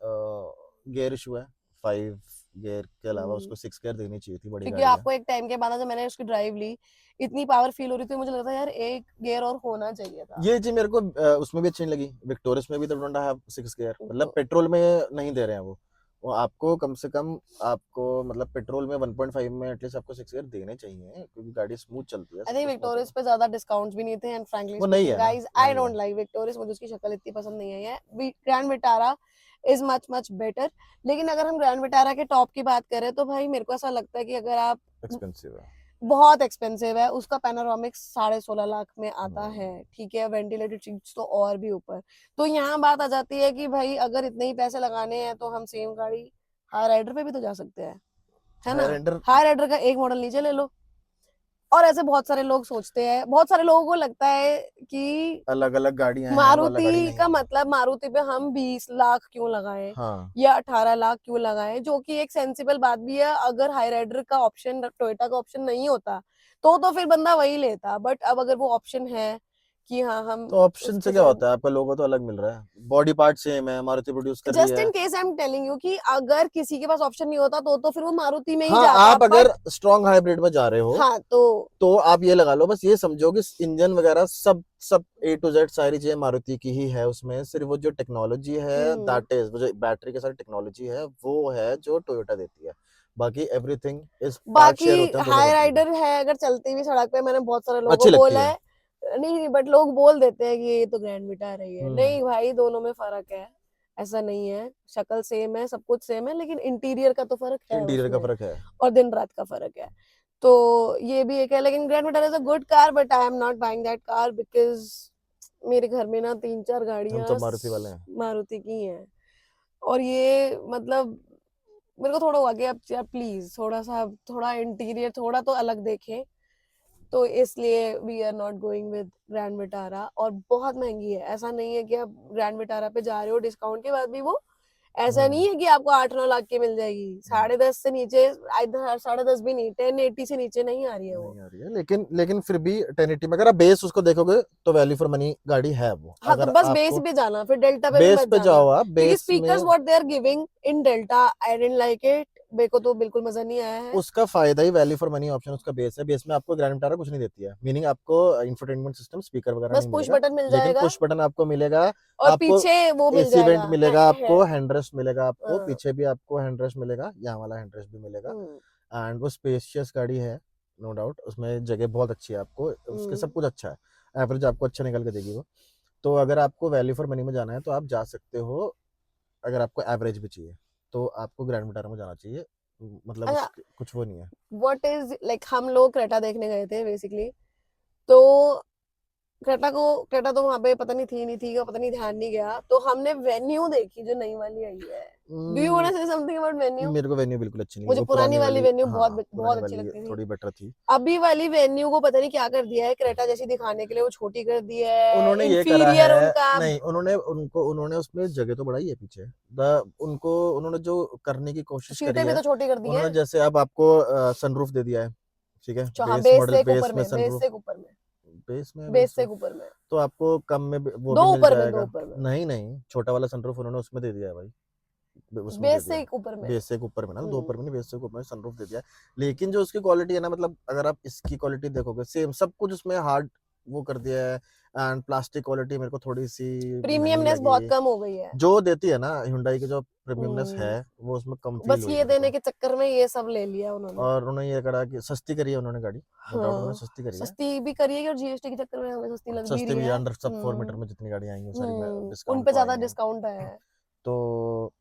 गियर इशू है। 5 गियर के अलावा हम्म, उसको 6 गियर देनी चाहिए थी, बड़ी क्योंकि गाड़ी है। आपको एक टाइम के बाद जब मैंने उसकी ड्राइव ली, इतनी पावर फील हो रही थी, मुझे लगा था यार एक गियर और होना चाहिए था। ये चीज मेरे को उसमें भी अच्छी नहीं लगी, विक्टोरियस में भी तो डोंट हैव 6 गियर, मतलब तो पेट्रोल में नहीं दे रहे हैं वो आपको कम से कम, आपको मतलब पेट्रोल में 1.5 में एटलीस्ट आपको 6 गियर देने चाहिए, क्योंकि गाड़ी स्मूथ चलती है, आई सब थिंक कुछ स्मूथ है। विक्टोरियस पे ज्यादा डिस्काउंट्स भी नहीं थे, एंड फ्रैंकली वो नहीं स्पीकिंग है ना, गाइस आई नहीं डोंट है। लाइक विक्टोरियस, मुझे उसकी शक्ल इतनी पसंद नहीं आई है। Grand Vitara is much much better. लेकिन अगर हम ग्रैंड विटारा के टॉप की बात करें तो भाई मेरे को ऐसा लगता है कि अगर आप, एक्सपेंसिव है। बहुत एक्सपेंसिव है, उसका पैनोरामिक 16.5 लाख में आता है, हम्म, ठीक है, वेंटिलेटेड सीट्स तो और भी ऊपर। तो यहाँ बात आ जाती है कि भाई अगर इतने ही पैसे लगाने हैं तो हम सेम गाड़ी हाई राइडर पे भी तो जा सकते हैं, है हायर ना? एंडर। हाई राइडर का एक मॉडल नीचे ले लो। और ऐसे बहुत सारे लोग सोचते हैं, बहुत सारे लोगों को लगता है कि अलग अलग गाड़ियां हैं, वो अलग गाड़ी मारुति नहीं का है। मतलब मारुति पे हम 20 लाख क्यों लगाएं हाँ, या 18 लाख क्यों लगाएं, जो कि एक सेंसिबल बात भी है। अगर हाई राइडर का ऑप्शन, टोयोटा का ऑप्शन नहीं होता तो फिर बंदा वही लेता, बट अब अगर वो ऑप्शन है कि हाँ हम तो ऑप्शन से उसके क्या साथ, होता है, आपका लोगो तो अलग मिल रहा है, बॉडी पार्ट सेम है, मारुति प्रोड्यूस कर रही जस्ट है। In case I am telling you कि अगर किसी के पास ऑप्शन नहीं होता तो फिर वो मारुति में ही हाँ, जाता, आप अगर बट स्ट्रॉन्ग हाइब्रिड में जा रहे हो हाँ तो तो आप ये लगा लो, बस ये समझो कि इंजन वगैरह सब सब ए टू जेड सारी चीजें मारुति की ही है, उसमें सिर्फ वो जो टेक्नोलॉजी है, हम्म, दैट इज वो जो बैटरी के साथ टेक्नोलॉजी है वो है जो टोयोटा देती है, बाकी एवरीथिंग इज पार्ट बाकी शेयर होते हैं दोनों हाई कंपनी के। राइडर है अगर चलती हुई सड़क पे, मैंने बहुत सारे लोगों को अच्छी लगती बोला है। है, नहीं बट लोग बोल देते हैं कि ये तो ग्रैंड विटारा रही है। हम्म, नहीं भाई, दोनों में फर्क है, ऐसा नहीं है, शक्ल सेम है, सब कुछ सेम है, लेकिन इंटीरियर का तो फर्क है इंटीरियर का उसमें, फर्क है। और दिन रात का फर्क है। तो ये भी एक है, लेकिन grand Vitara is a good car, but I am not buying that car because मेरे घर में ना 3-4 हम गाड़ियां सब मारुति वाले हैं। मारुति की हैं। और ये मतलब मेरे को थोड़ा हुआ कि अब यार प्लीज थोड़ा सा, थोड़ा इंटीरियर थोड़ा तो अलग देखें। तो इसलिए we are not going with grand vitara. और बहुत महंगी है, ऐसा नहीं है कि आप ग्रैंड विटारा पे जा रहे हो डिस्काउंट के बाद भी वो, ऐसा हम्म, नहीं है कि आपको 8-9 लाख की मिल जाएगी। 10.5 से नीचे, 10.5 भी नहीं, 1080 से नीचे नहीं आ रही है वो। नहीं आ रही है, लेकिन फिर भी 1080 में अगर आप बेस उसको देखोगे तो वैल्यू फॉर मनी गाड़ी है वो, हाँ तो अगर बस बेस आपको पे जाना, फिर डेल्टा पे भी बेस मत पे जाना, जाओ आप क्योंकि बेस स्पीकर्स में, what they are giving in Delta I didn't like it, मेरे को तो बिल्कुल मजा नहीं आया है। उसका फायदा ही वैल्यू फॉर मनी ऑप्शन उसका बेस है, बेस में आपको ग्रैंड विटारा कुछ नहीं देती है, मीनिंग आपको इंफोटेनमेंट सिस्टम स्पीकर वगैरह बस नहीं पुश मिलेगा, बटन मिल लेकिन जाएगा पुश बटन आपको मिलेगा। और आपको पीछे वो मिल एसी वेंट जाएगा मिलेगा, है। आपको हैंडरेस्ट मिलेगा, आपको हाँ, पीछे भी आपको हैंडरेस्ट मिलेगा, यहाँ वाला हैंडरेस्ट भी मिलेगा। हम्म, एंड वो स्पेशियस गाड़ी है, नो डाउट उसमें जगह बहुत अच्छी है, आपको उसके सब हम्म, कुछ अच्छा है, एवरेज आपको अच्छा निकल के देगी वो। तो अगर आपको वैल्यू फॉर मनी में जाना है तो आप जा सकते हो, अगर आपको एवरेज भी चाहिए तो आपको ग्रैंड विटारा में जाना चाहिए, मतलब अच्छा, उसके कुछ वो नहीं है। व्हाट इज लाइक, हम लोग क्रेटा देखने गए थे बेसिकली, तो क्रेटा तो वहां पे पता नहीं थी नहीं थी, पता नहीं, ध्यान नहीं गया, तो हमने वेन्यू देखी जो नई वाली आई है। Do you want hmm, to say something about Venue? मेरे को वेन्यू बिल्कुल अच्छी नहीं लगी, मुझे वो पुरानी पुरानी वाली वाली, वेन्यू हाँ बहुत पुरानी बहुत अच्छी वाली लगती थी। थोड़ी बेटर थी। अभी वाली वेन्यू को पता नहीं क्या कर दिया है, क्रेटा जैसी दिखाने के लिए वो छोटी कर दी है, उन्होंने ये करा इंफीरियर है, उनका। नहीं उन्होंने उसमें जगह तो बढ़ाई है पीछे, उनको उन्होंने जो करने की कोशिश करी सीटें भी है, तो छोटी कर दी हैं। उन्होंने जैसे अब आपको सनरूफ दे दिया है, ठीक है, हाँ, बेस बेस मॉडल से एक बेस ऊपर में में, बेस सनरूफ, से एक ऊपर में। बेस में बेस बेस से में ऊपर में, तो आपको कम में वो दो भी मिल ऊपर में, दो जाएगा। ऊपर में, नहीं नहीं, छोटा वाला सनरूफ उन्होंने उसमें दे दिया है भाई, उसमें दे बेस दिया से है। एक ऊपर में। बेस से एक ऊपर में ना, दो ऊपर में नहीं, बेस से एक ऊपर में सनरूफ दे दिया है। लेकिन जो उसकी क्वालिटी है ना, मतलब अगर आप इसकी क्वालिटी देखोगे सेम सब कुछ उसमें हार्ड वो कर दिया है। एंड प्लास्टिक क्वालिटी मेरे को थोड़ी सी नहीं प्रीमियमनेस बहुत लगी। कम हो गई है। जो देती है ना hyundai की जो प्रीमियमनेस है, हम्म, वो उसमें कम फील बस हुई ये मेरे देने को। के चक्कर में ये सब ले लिया उन्होंने। और उन्होंने ये करा कि सस्ती करी है उन्होंने गाड़ी, नो डाउट उन्होंने हाँ, सस्ती करी है। सस्ती भी करी है और जीएसटी के चक्कर में हमें सस्ती लग भी सस्ती रही भी है। अंडर सब 4 मीटर में जितनी गाड़ी आएंगी वो सारी में उन डिस्काउंट पे तो ज्यादा आई हैं। डिस्काउंट है। तो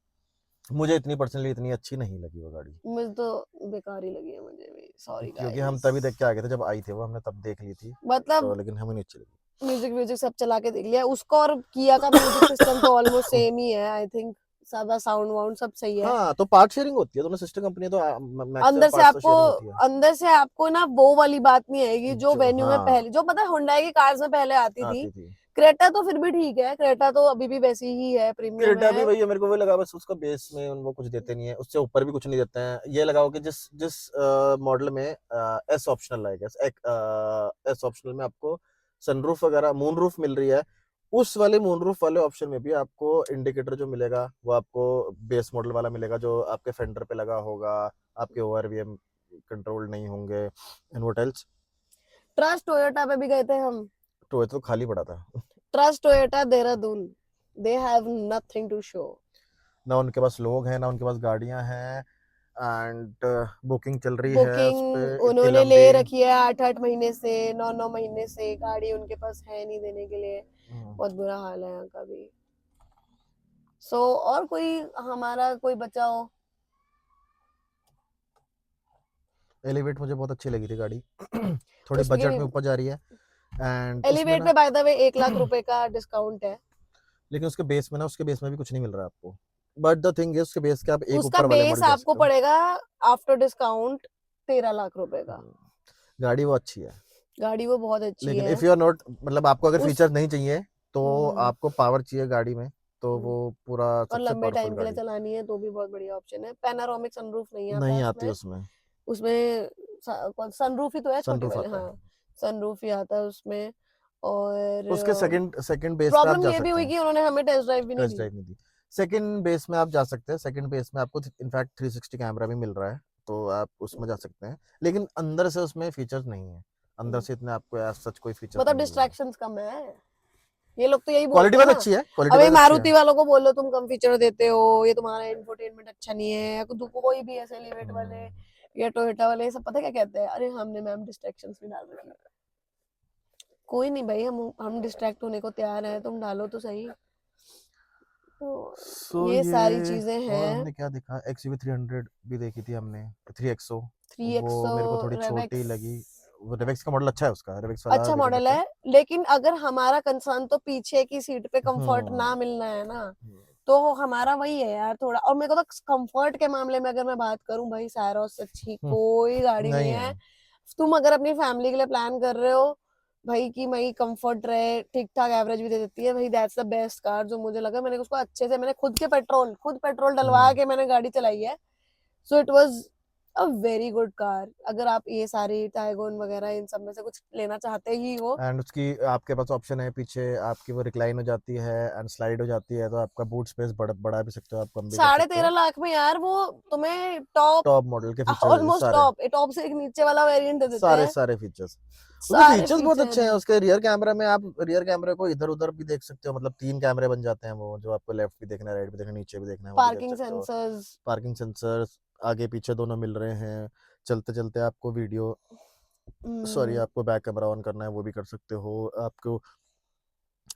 मुझे इतनी पर्सनली इतनी अच्छी नहीं लगी वो गाड़ी, मुझे तो बेकार ही लगी है, मुझे भी, सॉरी क्योंकि हम गाइस। तभी देख के आ गए थे जब आई थी वो, हमने तब देख ली थी। मतलब तो लेकिन हमें नहीं अच्छी लगी। म्यूजिक म्यूजिक सब चला के देख लिया उसका, और किया का म्यूजिक सिस्टम तो ऑलमोस्ट सेम ही है आई थिंक। सादा साउंड वाउंड सब सही है। हाँ, तो पार्ट शेयरिंग होती है, दोनों सिस्टर कंपनी तो मैक्सिमम अंदर से पार्ट्स तो आपको, शेयरिंग होती है। अंदर से आपको ना वो वाली बात नहीं आएगी जो जो वेन्यू में हाँ पहले, जो पता है हुंडई की कार्स में पहले आती थी। आती थी। क्रेटा तो फिर भी ठीक है, क्रेटा तो अभी भी वैसी ही है, प्रीमियम क्रेटा भी है। वही है, मेरे को वही लगा, बस उसका बेस में वो कुछ देते नहीं है, उससे ऊपर भी कुछ नहीं देते हैं। ये लगाओ कि जिस जिस मॉडल में एस ऑप्शनल है, एस ऑप्शनल में आपको सनरूफ वगैरह मून रूफ मिल रही है, उस वाले मून रूफ वाले ऑप्शन में भी आपको इंडिकेटर जो मिलेगा वो आपको बेस मॉडल वाला मिलेगा, जो आपके फेंडर पे लगा होगा, आपके ओआरवीएम कंट्रोल नहीं होंगे and what else. Trust Toyota पे भी गए थे हम। टोयोटा तो खाली पड़ा था। Trust Toyota Dehradun, they have nothing to show. ना उनके पास लोग हैं, ना उनके पास गाड़ियां हैं। एंड बुकिंग चल रही है उस पे बुकिंग इतनी उन्होंने ले लंबी। रखी है 8-8 महीने से, 9-9 महीने से, गाड़ी उनके पास है नहीं देने के लिए। बहुत बुरा हाल है यहाँ का भी। सो और कोई हमारा कोई बचा हो? एलिवेट मुझे बहुत अच्छी लगी थी गाड़ी। थोड़ी उसकी बजट में ऊपर जा रही है। एंड उसमें एलिवेट ना पे बाय द वे 1 लाख रुपए का डिस्काउंट है। लेकिन उसके बेस में भी कुछ नहीं मिल रहा है आपको। बट द थिंग इज उसके बेस के आप एक उसका ऊपर वाले बेस मॉडल जा आपको सकते हो। पड़ेगा आफ्टर डिस्काउंट 13 लाख रुपए का। गाड़ी वो अच्छी है, गाड़ी वो बहुत अच्छी लेकिन है। इफ यू आर नॉट, मतलब आपको अगर उस फीचर्स नहीं चाहिए तो हम्म, आपको पावर चाहिए गाड़ी में, तो हम्म, वो पूरा और सबसे लंबे पावरफुल टाइम के लिए गाड़ी चलानी है तो भी बहुत बढ़िया ऑप्शन है। पैनारोमिक सनरूफ नहीं आता नहीं है आती उसमें। उसमें। उसमें सनरूफ ही तो है, छोटे सनरूफ वाले, आता है। हाँ, सनरूफ ही आता है उसमें। और उसके सेकंड सेकंड बेस पे आप प्रॉब्लम जा ये भी सकते हुई हैं। कि उन्होंने हमें टेस्ट ड्राइव भी नहीं टेस्ट दी। ड्राइव नहीं दी। सेकंड बेस में आप जा सकते हैं, सेकंड बेस में आपको इनफैक्ट 360 कैमरा भी मिल रहा है, तो आप उसमें जा सकते हैं। लेकिन अंदर से उसमें फीचर्स नहीं है, अंदर से इतने आपको एज सच कोई फीचर्स मतलब नहीं मिल रहे हैं। डिस्ट्रैक्शंस कम है, ये लोग तो यही क्वालिटी बोलते हैं बहुत ना। अच्छी है, क्वालिटी अब ये बहुत अच्छी है। मारुति वालों को बोलो तुम कम फीचर देते हो, ये तुम्हारा इंफोटेनमेंट अच्छा नहीं है, या कोई भी ऐसे एलिवेट वाले या टोयोटा वाले, ये सब पता क्या कहते हैं, अरे हमने मैम डिस्ट्रैक्शंस भी डाल रखी है। कोई नहीं भाई, हम डिस्ट्रैक्ट होने को तैयार हैं, तुम डालो तो सही। तो सो ये सारी ये चीजें और हैं। हमने क्या देखा, XUV 300 भी देखी थी हमने, 3XO। वो 3XO, मेरे को थोड़ी छोटी रेवेक्स लगी। वो रेवेक्स का मॉडल अच्छा है, उसका रेवेक्स वाला अच्छा वेरिएंट मॉडल अच्छा है। है, लेकिन अगर हमारा कंसर्न तो पीछे की सीट पे कंफर्ट ना हम्म मिलना है ना, हम्म, तो हमारा वही है यार थोड़ा। और मेरे को तो कंफर्ट के मामले में अगर मैं बात करूं भाई, सैरोस से अच्छी हम्म, कोई गाड़ी नहीं नहीं है। है। तुम अगर अपनी फैमिली के लिए प्लान कर रहे हो भाई कि भाई कंफर्ट रहे, ठीक ठाक एवरेज भी दे देती है भाई, दैट्स द बेस्ट कार जो मुझे लगा। मैंने उसको अच्छे से, मैंने खुद पेट्रोल डलवा हम्म के मैंने गाड़ी चलाई है। So it was a very good car. अगर आप ये सारी टाइगोन वगैरह इन सब में से कुछ लेना चाहते ही हो। एंड उसकी आपके पास ऑप्शन है पीछे आपकी, वो रिक्लाइन हो जाती है एंड स्लाइड हो जाती है, तो आपका बूट स्पेस बढ़ा भी सकते हो, आप कम भी कर सकते हो। 13.5 लाख में यार वो तुम्हें टॉप, टॉप मॉडल के फीचर्स देते ऑलमोस्ट सारे, टॉप से एक नीचे वाला वेरिएंट दे देते सारे हैं। सारे फीचर्स। उसके सारे फीचर्स बहुत अच्छे हैं। फीचर, उसके रियर कैमरा में आप रियर कैमरे को इधर उधर भी देख सकते हो, मतलब 3 कैमरे बन जाते हैं, वो जो आपको लेफ्ट भी देखना है, राइट भी देखना है, नीचे भी देखना है, वो भी देख पार्किंग सकते हो। सेंसर्स। पार्किंग सेंसर्स आगे पीछे दोनों मिल रहे हैं। चलते चलते आपको वीडियो, सॉरी, आपको बैक कैमरा ऑन करना है वो भी कर सकते हो। आपको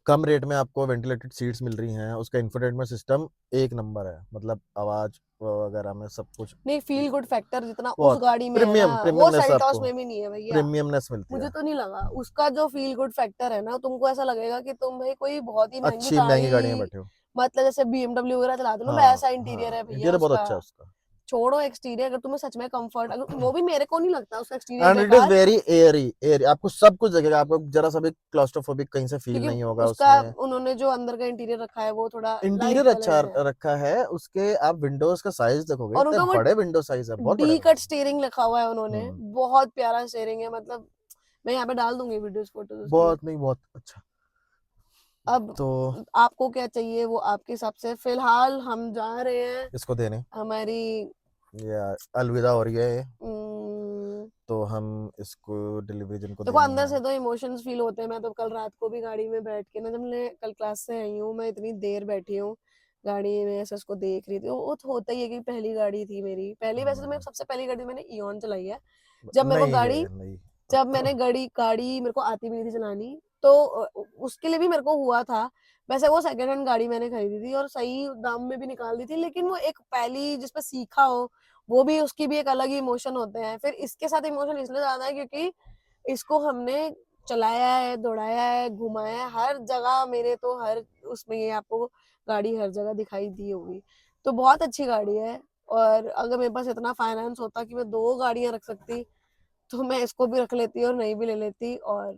कम रेट में आपको वेंटिलेटेड सीट्स मिल रही हैं। उसका इंफोटेनमेंट सिस्टम एक नंबर है, मतलब आवाज वगैरह में सब कुछ नहीं, फील गुड फैक्टर जितना उस बहुत गाड़ी में है ना, वो प्रीमियमनेस सेल्टॉस आपको, में भी नहीं है भैया। प्रीमियमनेस मिलती मुझे है। तो नहीं लगा उसका जो फील गुड फैक्टर है ना, तुमको ऐसा लगेगा कि तुम भाई कोई बहुत ही महंगी अच्छी महंगी गाड़ी में गाड़ी, बैठे हो। मतलब जैसे BMW वगैरह चलाते हो ना, हाँ वैसा इंटीरियर हाँ, है भैया इंटीरियर बहुत उसका। अच्छा है उसका। छोड़ो एक्सटीरियर, अगर तुम्हें सच में कंफर्ट, अगर वो भी मेरे को नहीं लगता उसका एक्सटीरियर एंड इट इज बेकार, वेरी एयरी एयर, आपको सब कुछ लगेगा, आपको जरा सा भी क्लॉस्ट्रोफोबिक कहीं से फील क्योंकि नहीं होगा उसका उसमें। उन्होंने जो अंदर का इंटीरियर रखा है वो थोड़ा इंटीरियर लाइट अच्छा कलर्ड है। रखा है उसके। आप विंडोज का साइज देखोगे, और इतने उनका वो बड़े विंडो साइज है, बहुत बड़े डी विंडो। कट स्टीयरिंग लिखा हुआ है उन्होंने, हम्म बहुत प्यारा स्टीयरिंग है। मतलब मैं यहाँ पे डाल दूंगी वीडियोस फोटोज उसकी। बहुत नहीं, बहुत अच्छा। अब तो आपको क्या चाहिए वो आपके हिसाब से। फिलहाल हम जा रहे हैं इसको देने, हमारी या अलविदा हो रही है ये, उम्म, तो हम इसको डिलीवरी जिनको देखो देनी अंदर है। से तो इमोशंस फील होते हैं। मैं तो कल रात को भी गाड़ी में बैठ के ना, जब मैं कल क्लास से आई हूँ, मैं इतनी देर बैठी हूँ गाड़ी में, ऐसे उसको देख रही थी। वो तो होता ही है कि पहली गाड़ी थी मेरी पहली। वैसे तो मैं सबसे पहली गाड़ी मैंने इयॉन चलाई है। जब मेरे को नहीं है, गाड़ी नहीं। जब मैंने गाड़ी मेरे को आती भी नहीं थी चलानी, तो उसके लिए भी मेरे को हुआ था। वैसे वो सेकंड हैंड गाड़ी मैंने खरीदी थी और सही दाम में भी निकाल दी थी, लेकिन वो एक पहली जिसपे सीखा हो, वो भी उसकी भी एक अलग ही इमोशन होते हैं। फिर इसके साथ इमोशन इसलिए ज्यादा है क्योंकि इसको हमने चलाया है, दौड़ाया है, घुमाया है हर जगह। मेरे तो हर उसमें ये आपको गाड़ी हर जगह दिखाई दी होगी। तो बहुत अच्छी गाड़ी है। और अगर मेरे पास इतना फाइनेंस होता कि मैं 2 गाड़ियां रख सकती, तो मैं इसको भी रख लेती और नहीं भी ले लेती। और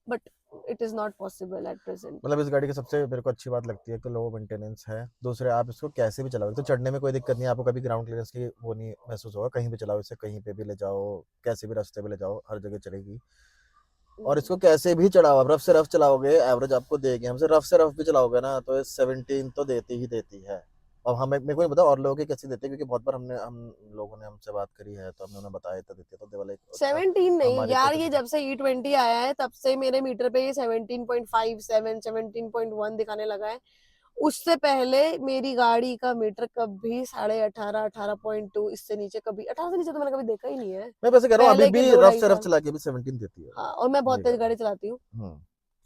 but it is not possible at present. मतलब इस गाड़ी की सबसे मेरे को अच्छी बात लगती है कि लो मेंटेनेंस है। दूसरे, आप इसको कैसे भी चलाओगे तो चढ़ने में कोई दिक्कत नहीं है, आपको कभी ग्राउंड क्लियरेंस की वो नहीं महसूस होगा। कहीं भी चलाओ इसे, कहीं पे भी ले जाओ, कैसे भी रास्ते पे ले जाओ, हर जगह चलेगी। और इसको कैसे भी चलाओ, आप रफ से रफ चलाओगे एवरेज आपको देगी। हमसे रफ से रफ भी चलाओगे ना तो ये 17 तो देती ही देती है। अब हमें, मेरे को नहीं पता और लोगों की कैसी देती है, क्योंकि बहुत बार हम लोगों ने हमसे बात करी है तो हमने उन्हें बताया तो देती है, तो दे वाला एक अच्छा 17 नहीं हमारे यार, तो ये जब से E20 आया है तब से मेरे मीटर पे ये 17.57 17.1 दिखाने लगा है। उससे पहले मेरी गाड़ी का मीटर कभी 18.5 18.2 इससे नीचे, कभी 18 से नीचे तो मैंने कभी देखा ही नहीं है मैं वैसे कह रहा हूँ, अभी पहले के भी दो रफ ढाई से रफ साल चला के भी 17 देती है। हाँ, और मैं बहुत ये कह तेज रहा गाड़ी चलाती हूँ। हूँ।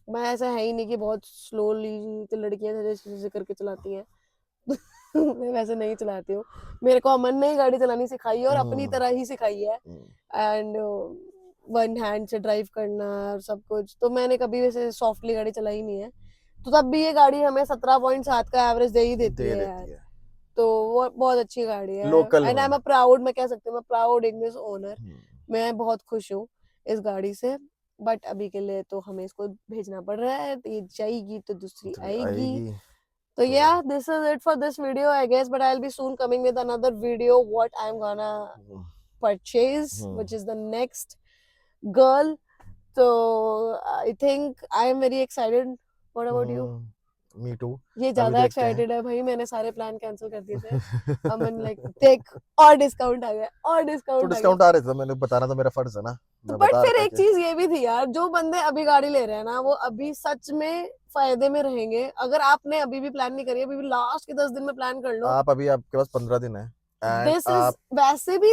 मैं ऐसा है ही नहीं कि बहुत स्लोली लड़कियां जैसे जैसे करके चलाती हैं। मैं वैसे नहीं चलाती हूँ। मेरे को अमन ने ही गाड़ी चलानी सिखाई है और अपनी हम्म, तरह ही सिखाई है। हम्म, एंड वन हैंड से ड्राइव करना और सब कुछ, तो मैंने कभी वैसे सॉफ्टली गाड़ी चलाई नहीं है। तो तब भी ये गाड़ी हमें 17.7 का एवरेज दे ही देती दे है यार। देती है तो वो बहुत अच्छी गाड़ी है। लोकल एंड आई में। एम अ प्राउड, मैं कह सकती हूँ मैं प्राउड इंग्लिश ओनर। हम्म, मैं बहुत खुश हूँ इस गाड़ी से। बट अभी के लिए तो हमें इसको भेजना पड़ रहा है, तो ये जाएगी तो दूसरी तो आएगी। आएगी तो तो yeah, this is it for this video, I guess. But I'll be soon coming with another video what I'm gonna hmm, purchase, hmm, which is the next girl. So I think I am very excited. What about you? Me too. ये अभी ज्यादा देखते हैं। Excited है भाई, मैंने सारे plan cancel कर दिए थे। अमन लाइक देख, और डिस्काउंट आ गया, और तो डिस्काउंट आ गया। डिस्काउंट आ रहे थे, मैंने बताना तो मेरा फर्ज है ना। तो मैं बट बता फिर रहा था एक कि चीज ये भी थी यार, जो बंदे अभी गाड़ी ले रहे हैं ना, वो अभी सच में फायदे में रहेंगे। अगर आपने अभी भी प्लान नहीं करी, अभी भी लास्ट के 10 दिन में प्लान कर लो। आप अभी, आपके पास 15 दिन है, एंड दिस इज आप वैसे भी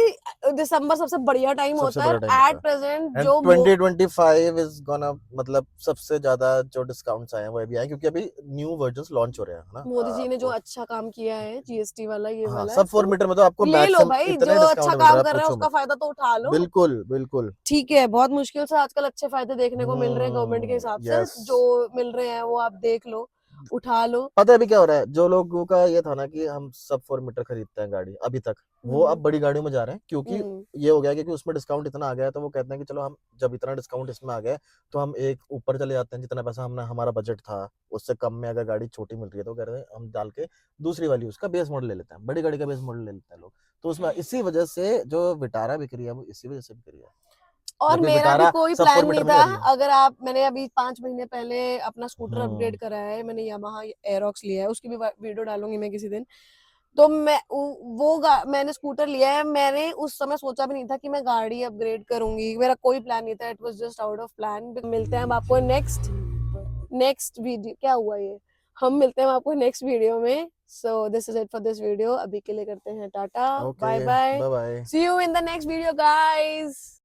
दिसंबर सबसे बढ़िया टाइम सबसे होता है बड़ा टाइम होता एट प्रेजेंट। है। एंड जो 2025 इज गोना, मतलब सबसे ज्यादा जो डिस्काउंट्स आए हैं वो अभी आए, क्योंकि अभी न्यू वर्जन्स लॉन्च हो रहे हैं, है ना। मोदी जी ने जो आपको, अच्छा काम किया है, जीएसटी वाला ये हाँ, वाला, सब 4 तो मीटर में तो आपको ले लो मैक्सिमम भाई, जो इतने अच्छा डिस्काउंट मिल रहा काम है, कर रहा है पूछो उसका मत। फायदा तो उठा लो। बिल्कुल बिल्कुल। ठीक है, बहुत मुश्किल से आजकल अच्छे फायदे देखने को मिल रहे हैं गवर्नमेंट के हिसाब से। यस। जो मिल रहे हैं वो आप देख लो, उठा लो। पता है अभी क्या हो रहा है, जो लोगों का ये था ना कि हम सब 4 मीटर खरीदते हैं गाड़ी अभी तक, वो अब बड़ी गाड़ियों में जा रहे हैं, क्योंकि हम्म ये हो गया है, क्योंकि उसमें डिस्काउंट इतना आ गया है। तो वो कहते हैं कि चलो हम, जब इतना डिस्काउंट इसमें आ गया है, तो हम एक ऊपर चले जाते हैं, जितना पैसा हमने, हमारा बजट था उससे कम में अगर गाड़ी छोटी मिल रही है तो कह रहे हैं हम डाल के दूसरी वाली उसका बेस मॉडल ले लेते हैं, बड़ी गाड़ी का बेस मॉडल ले लेते हैं लोग। तो उसमें इसी वजह से जो विटारा बिक रही है वो इसी वजह से बिक रही है, और जबकि मेरा भी विटारा कोई सब 4 प्लान नहीं मीटर में था। जा रही है। अगर आप, मैंने अभी 5 महीने पहले अपना स्कूटर हम्म, अपग्रेड करा है, मैंने यामाहा एरोक्स लिया है, उसकी भी वीडियो डालूंगी मैं किसी दिन। तो मैं मैंने स्कूटर लिया है। मैंने उस समय सोचा भी नहीं था कि मैं गाड़ी अपग्रेड करूंगी, मेरा कोई प्लान नहीं था। It was just out of plan. मिलते हैं हम आपको नेक्स्ट नेक्स्ट वीडियो। क्या हुआ ये, हम मिलते हैं आपको नेक्स्ट वीडियो में। So this is it for this video. अभी के लिए करते हैं टाटा, okay, bye bye, bye bye. See you in the next video guys.